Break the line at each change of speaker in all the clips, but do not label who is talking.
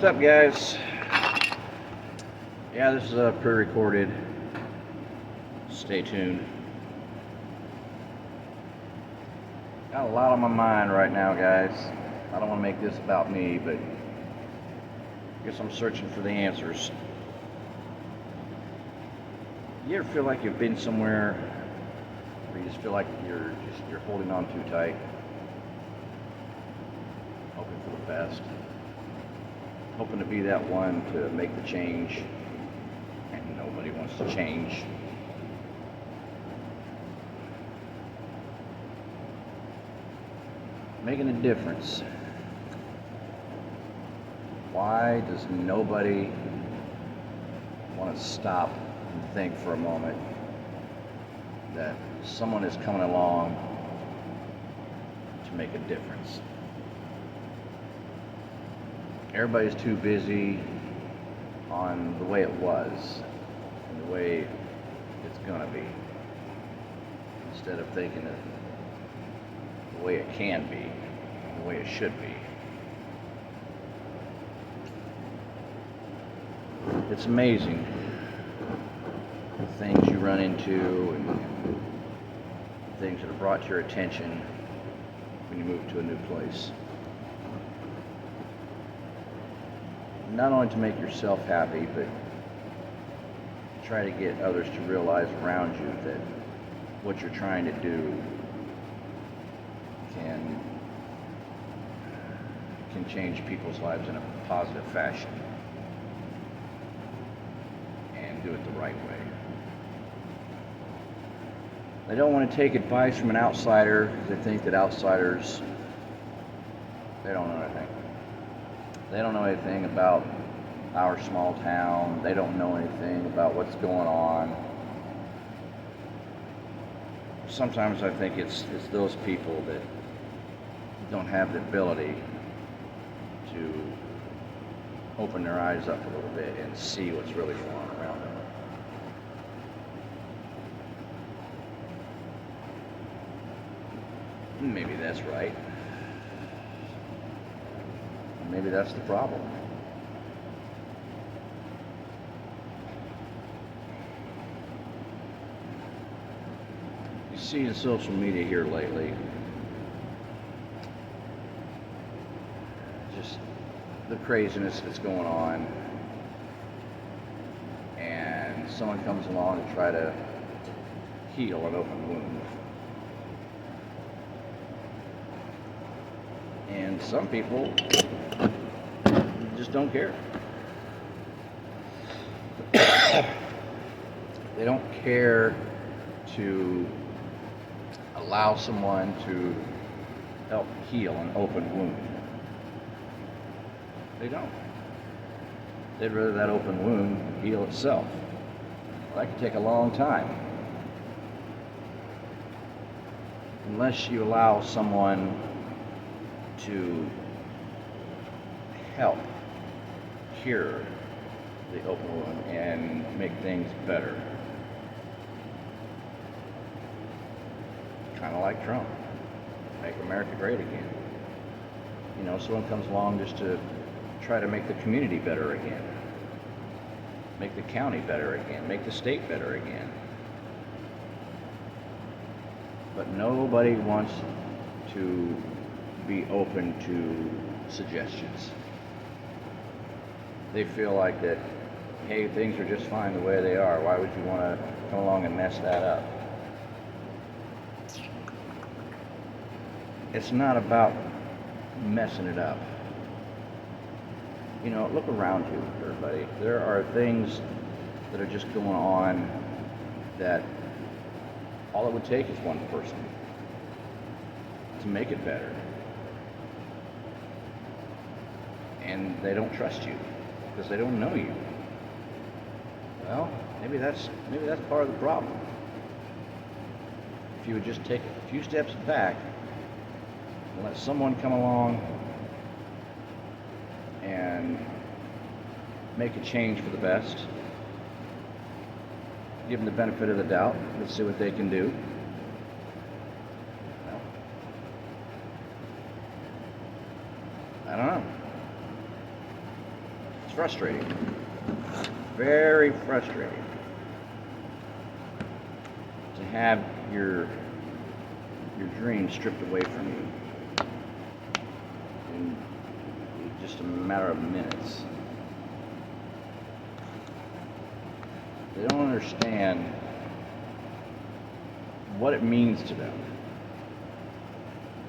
up, guys? Yeah, this is pre-recorded. Stay tuned. Got a lot on my mind right now, guys. I don't want to make this about me, but I guess I'm searching for the answers. You ever feel like you've been somewhere where you just feel like you're holding on too tight, hoping for the best, hoping to be that one to make the change, and nobody wants to change? Making a difference. Why does nobody want to stop and think for a moment that someone is coming along to make a difference? Everybody's too busy on the way it was and the way it's gonna be, instead of thinking of the way it can be, the way it should be. It's amazing the things you run into and things that are brought to your attention when you move to a new place. Not only to make yourself happy, but try to get others to realize around you that what you're trying to do can change people's lives in a positive fashion, and do it the right way. They don't want to take advice from an outsider because they think that outsiders, they don't know anything. They don't know anything about our small town. They don't know anything about what's going on. Sometimes I think it's those people that don't have the ability to open their eyes up a little bit and see what's really going on around them. Maybe that's right. Maybe that's the problem. You see in social media here lately, just the craziness that's going on, and someone comes along to try to heal an open wound. And some people just don't care. They don't care to allow someone to help heal an open wound. They don't. They'd rather that open wound heal itself. Well, that could take a long time. Unless you allow someone to help cure the open wound and make things better. Kind of like Trump. Make America great again. You know, someone comes along just to try to make the community better again. Make the county better again. Make the state better again. But nobody wants to be open to suggestions. They feel like that, hey, things are just fine the way they are. Why would you want to come along and mess that up? It's not about messing it up. You know, look around you, everybody. There are things that are just going on that all it would take is one person to make it better. And they don't trust you because they don't know you. Well, maybe that's part of the problem. If you would just take a few steps back and let someone come along and make a change for the best, give them the benefit of the doubt, let's see what they can do. Well, I don't know. frustrating. Very frustrating to have your dreams stripped away from you in just a matter of minutes. They don't understand what it means to them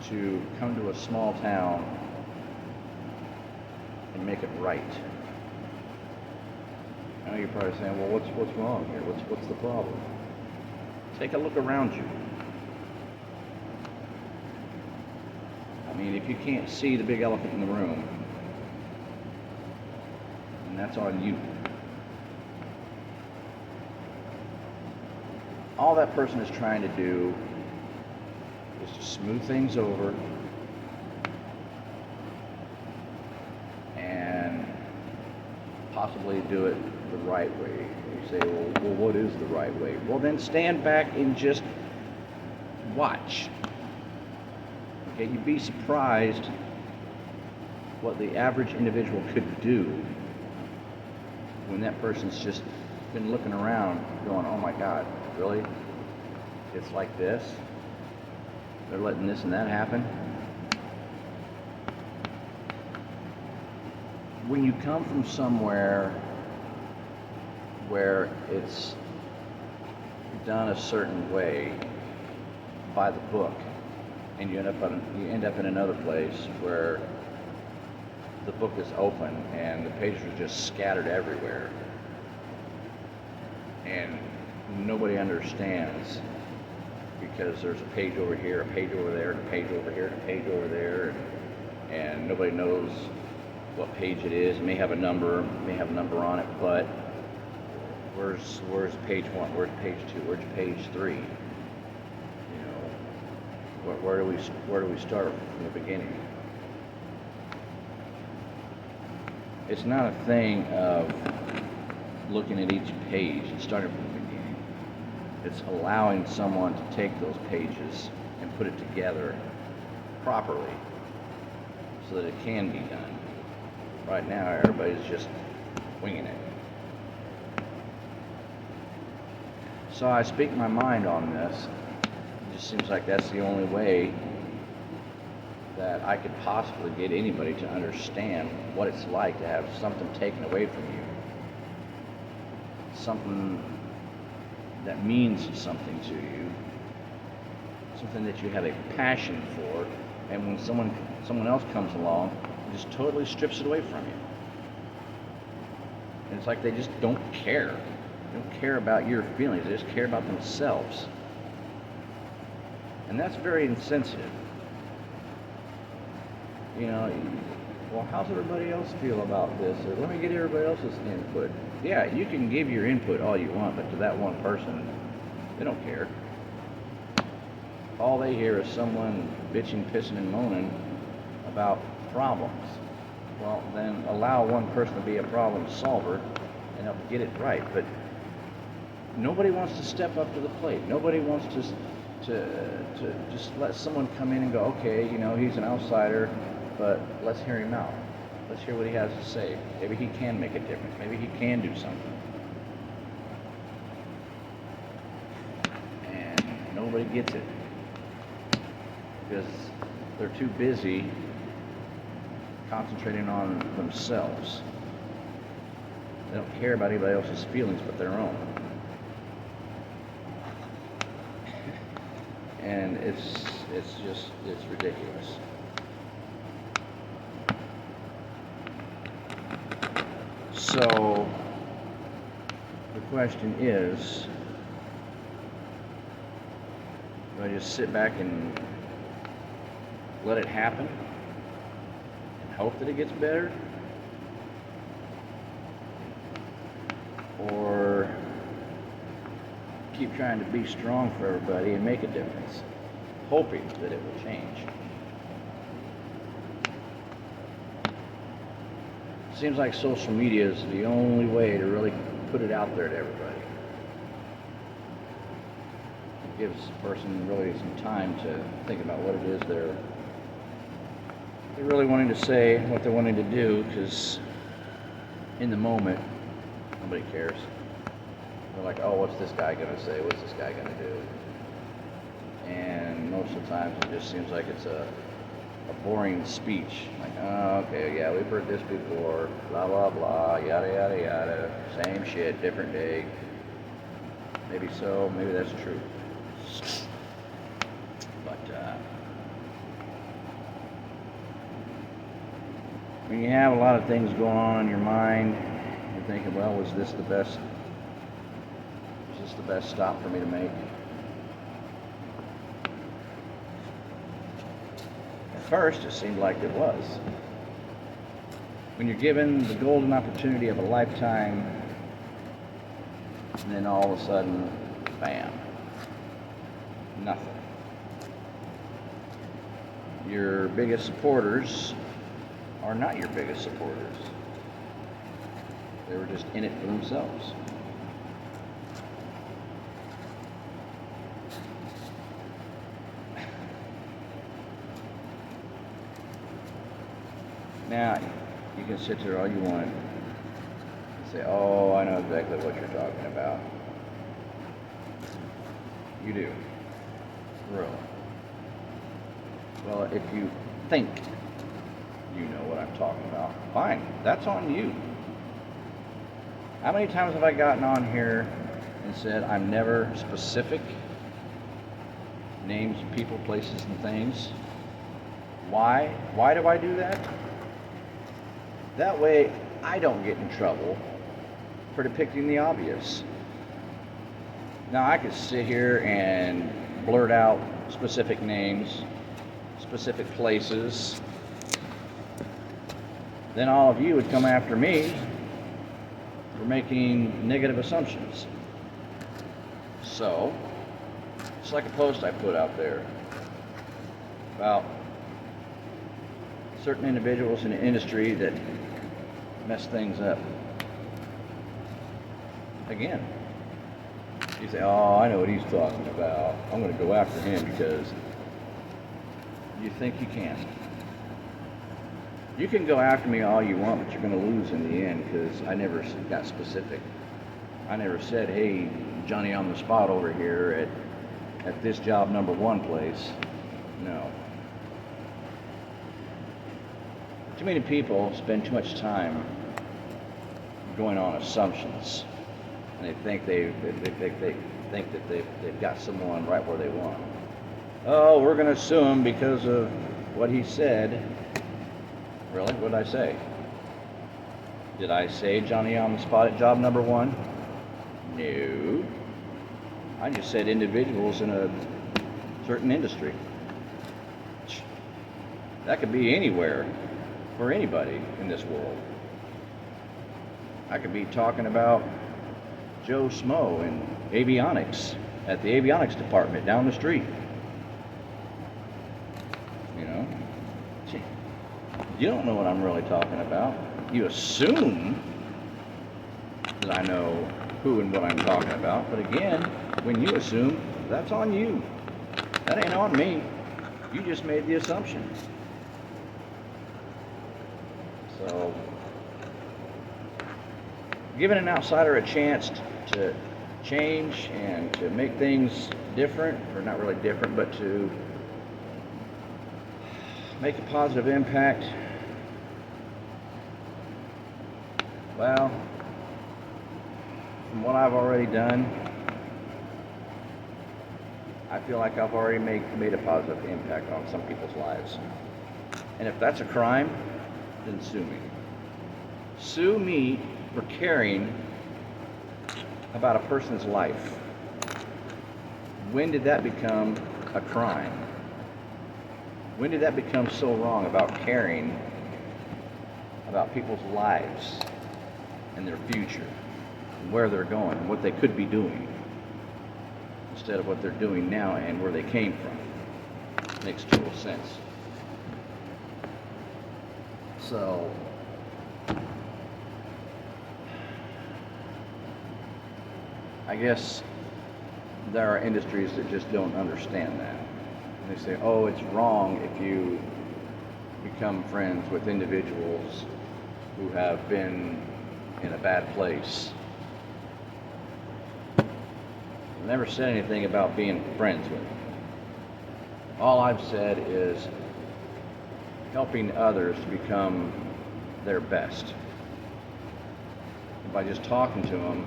to come to a small town and make it right. I know you're probably saying, well, what's wrong here? What's the problem? Take a look around you. I mean, if you can't see the big elephant in the room, then that's on you. All that person is trying to do is to smooth things over and possibly do it the right way. You say, well, what is the right way? Well, then stand back and just watch. Okay, you'd be surprised what the average individual could do when that person's just been looking around going, oh my God, really? It's like this? They're letting this and that happen? When you come from somewhere where it's done a certain way by the book, and you end up in another place where the book is open and the pages are just scattered everywhere, and nobody understands because there's a page over here, a page over there, and a page over here, and a page over there, and nobody knows what page it is. It may have a number on it, but where's page 1? Where's page 2? Where's page 3? You know, where do we start from the beginning? It's not a thing of looking at each page and starting from the beginning. It's allowing someone to take those pages and put it together properly so that it can be done. Right now, everybody's just winging it. So I speak my mind on this. It just seems like that's the only way that I could possibly get anybody to understand what it's like to have something taken away from you. Something that means something to you. Something that you have a passion for. And when someone else comes along, it just totally strips it away from you. And it's like they just don't care. They don't care about your feelings. They just care about themselves. And that's very insensitive. You know, well, how's everybody else feel about this? Or let me get everybody else's input. Yeah, you can give your input all you want, but to that one person, they don't care. All they hear is someone bitching, pissing, and moaning about problems. Well, then allow one person to be a problem solver and help get it right. But nobody wants to step up to the plate. Nobody wants to just let someone come in and go, okay, you know, he's an outsider, but let's hear him out. Let's hear what he has to say. Maybe he can make a difference. Maybe he can do something. And nobody gets it because they're too busy concentrating on themselves. They don't care about anybody else's feelings but their own. And it's ridiculous. So the question is, do I just sit back and let it happen and hope that it gets better? Or keep trying to be strong for everybody and make a difference, hoping that it will change? Seems like social media is the only way to really put it out there to everybody. It gives a person really some time to think about what it is they're really wanting to say, what they're wanting to do, because in the moment, nobody cares. They're like, oh, what's this guy gonna say? What's this guy gonna do? And most of the times it just seems like it's a boring speech. Like, oh, okay, yeah, we've heard this before, blah, blah, blah, yada, yada, yada, same shit, different day. Maybe so, maybe that's true. But, when you have a lot of things going on in your mind, you're thinking, well, was this the best stop for me to make? At first, it seemed like it was. When you're given the golden opportunity of a lifetime, and then all of a sudden, bam, nothing. Your biggest supporters are not your biggest supporters. They were just in it for themselves. Now, you can sit there all you want and say, oh, I know exactly what you're talking about. You do. Really. Well, if you think you know what I'm talking about, fine. That's on you. How many times have I gotten on here and said I'm never specific? Names, people, places, and things. Why? Why do I do that? That way, I don't get in trouble for depicting the obvious. Now, I could sit here and blurt out specific names, specific places. Then all of you would come after me for making negative assumptions. So, it's like a post I put out there about certain individuals in the industry that mess things up. Again, you say, oh, I know what he's talking about. I'm going to go after him because you think you can. You can go after me all you want, but you're going to lose in the end because I never got specific. I never said, hey, Johnny on the spot over here at this job number 1 place. No. Too many people spend too much time going on assumptions, and they think think that they've got someone right where they want them. Oh, we're going to sue him because of what he said. Really? What did I say? Did I say Johnny on the spot at job number 1? No. I just said individuals in a certain industry. That could be anywhere for anybody in this world. I could be talking about Joe Smo in avionics at the avionics department down the street. You know? You don't know what I'm really talking about. You assume that I know who and what I'm talking about, but again, when you assume, that's on you. That ain't on me. You just made the assumption. So, giving an outsider a chance to change and to make things different, or not really different, but to make a positive impact, well, from what I've already done, I feel like I've already made a positive impact on some people's lives. And if that's a crime, then sue me. Sue me for caring about a person's life. When did that become a crime? When did that become so wrong about caring about people's lives and their future and where they're going and what they could be doing instead of what they're doing now and where they came from? Makes total sense. So, I guess there are industries that just don't understand that. And they say, oh, it's wrong if you become friends with individuals who have been in a bad place. I never said anything about being friends with them. All I've said is helping others to become their best. And by just talking to them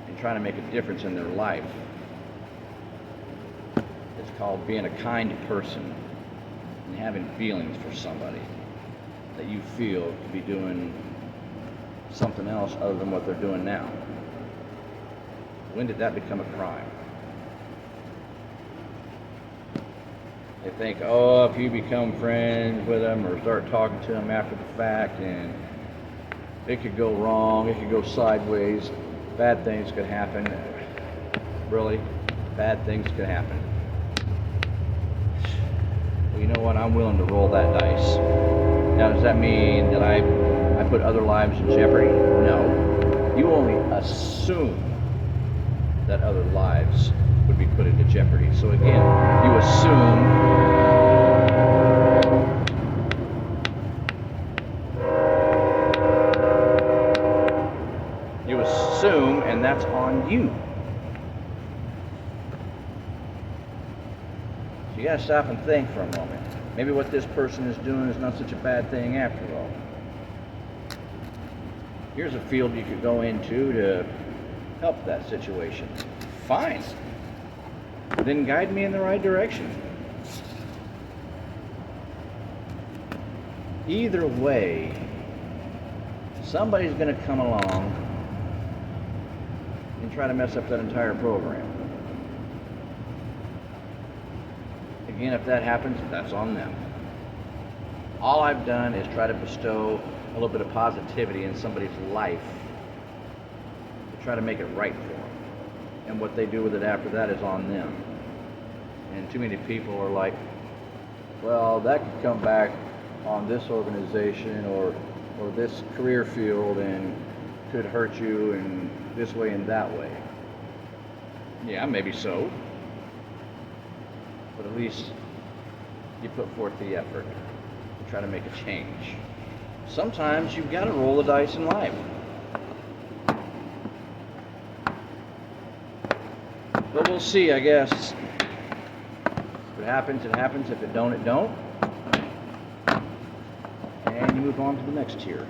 and trying to make a difference in their life. It's called being a kind person and having feelings for somebody that you feel to be doing something else other than what they're doing now. When did that become a crime? They think, oh, if you become friends with them or start talking to them after the fact, and it could go wrong, it could go sideways, bad things could happen. Really, bad things could happen. Well, you know what? I'm willing to roll that dice. Now, does that mean that I put other lives in jeopardy? No. You only assume that other lives would be put into jeopardy. So again, you assume, and that's on you. So you gotta stop and think for a moment. Maybe what this person is doing is not such a bad thing after all. Here's a field you could go into to help that situation. Fine. Then guide me in the right direction. Either way, somebody's going to come along and try to mess up that entire program. Again, if that happens, that's on them. All I've done is try to bestow a little bit of positivity in somebody's life to try to make it right for them. And what they do with it after that is on them. And too many people are like, well, that could come back on this organization or this career field and could hurt you in this way and that way. Yeah, maybe so. But at least you put forth the effort to try to make a change. Sometimes you've got to roll the dice in life. But we'll see, I guess. If it happens, it happens. If it don't, it don't. And you move on to the next tier.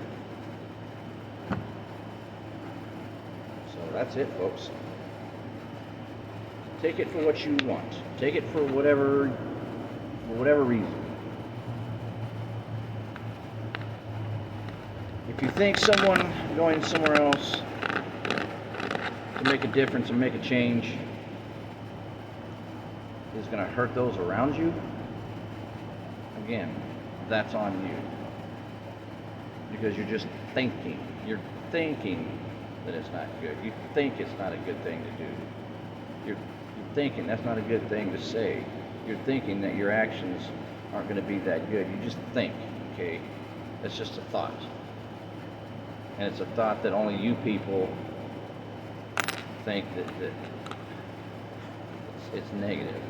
So that's it, folks. Take it for what you want. Take it for whatever reason. If you think someone going somewhere else to make a difference and make a change is going to hurt those around you, again, that's on you. Because you're just thinking. You're thinking that it's not good. You think it's not a good thing to do. You're thinking that's not a good thing to say. You're thinking that your actions aren't going to be that good. You just think, okay? That's just a thought. And it's a thought that only you people think that it's negative.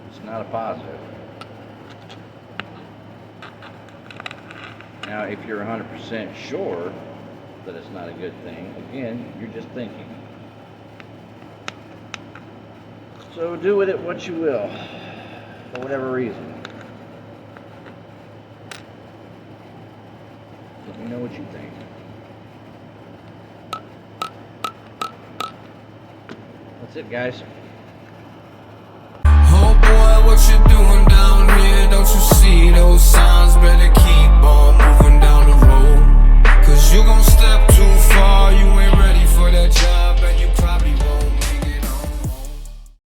It's not a positive. Now, if you're 100% sure that it's not a good thing, again, you're just thinking. So do with it what you will, for whatever reason. Let me know what you think. That's it, guys.